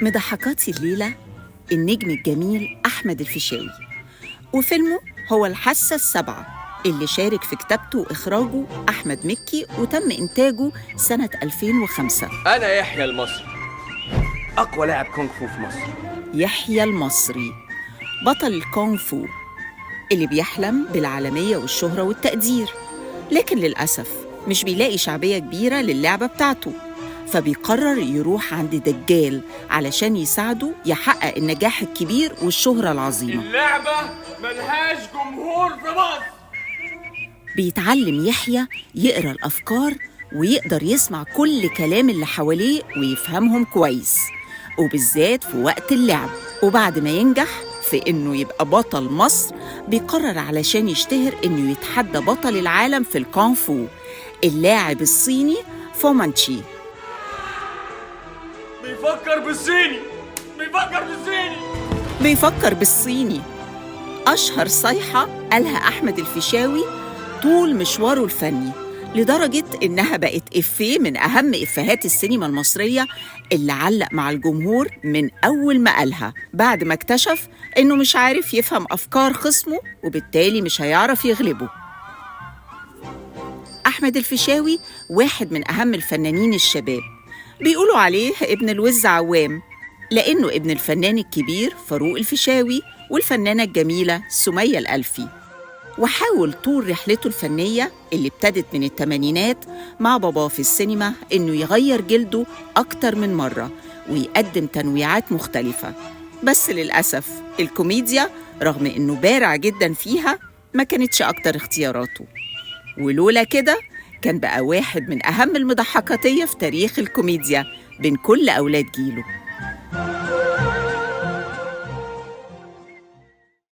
مضحكاتي الليلة النجم الجميل أحمد الفيشاوي، وفيلمه هو الحاسة السابعة اللي شارك في كتابته وإخراجه أحمد مكي، وتم إنتاجه سنة 2005. أنا يحيى المصري، أقوى لاعب كونغ فو في مصر. يحيى المصري بطل الكونغ فو اللي بيحلم بالعالمية والشهرة والتقدير، لكن للأسف مش بيلاقي شعبية كبيرة للعبة بتاعته، فبيقرر يروح عند دجال علشان يساعده يحقق النجاح الكبير والشهرة العظيمة. اللعبة ملهاش جمهور في مصر. بيتعلم يحيى يقرأ الأفكار ويقدر يسمع كل كلام اللي حواليه ويفهمهم كويس، وبالذات في وقت اللعب. وبعد ما ينجح في إنه يبقى بطل مصر، بيقرر علشان يشتهر إنه يتحدى بطل العالم في الكونغ فو اللاعب الصيني فو مانشي. بيفكر بالصيني. أشهر صيحة قالها أحمد الفيشاوي طول مشواره الفني، لدرجة إنها بقت إفيه من أهم إفيهات السينما المصرية اللي علق مع الجمهور من أول ما قالها، بعد ما اكتشف إنه مش عارف يفهم أفكار خصمه وبالتالي مش هيعرف يغلبه. أحمد الفيشاوي واحد من أهم الفنانين الشباب، بيقولوا عليه ابن الوز عوام، لأنه ابن الفنان الكبير فاروق الفيشاوي والفنانة الجميلة سمية الألفي. وحاول طول رحلته الفنية اللي ابتدت من الثمانينات مع باباه في السينما إنه يغير جلده أكتر من مرة ويقدم تنويعات مختلفة، بس للأسف الكوميديا رغم إنه بارع جداً فيها ما كانتش أكتر اختياراته، ولولا كده كان بقى واحد من أهم المضحكاتية في تاريخ الكوميديا بين كل أولاد جيله.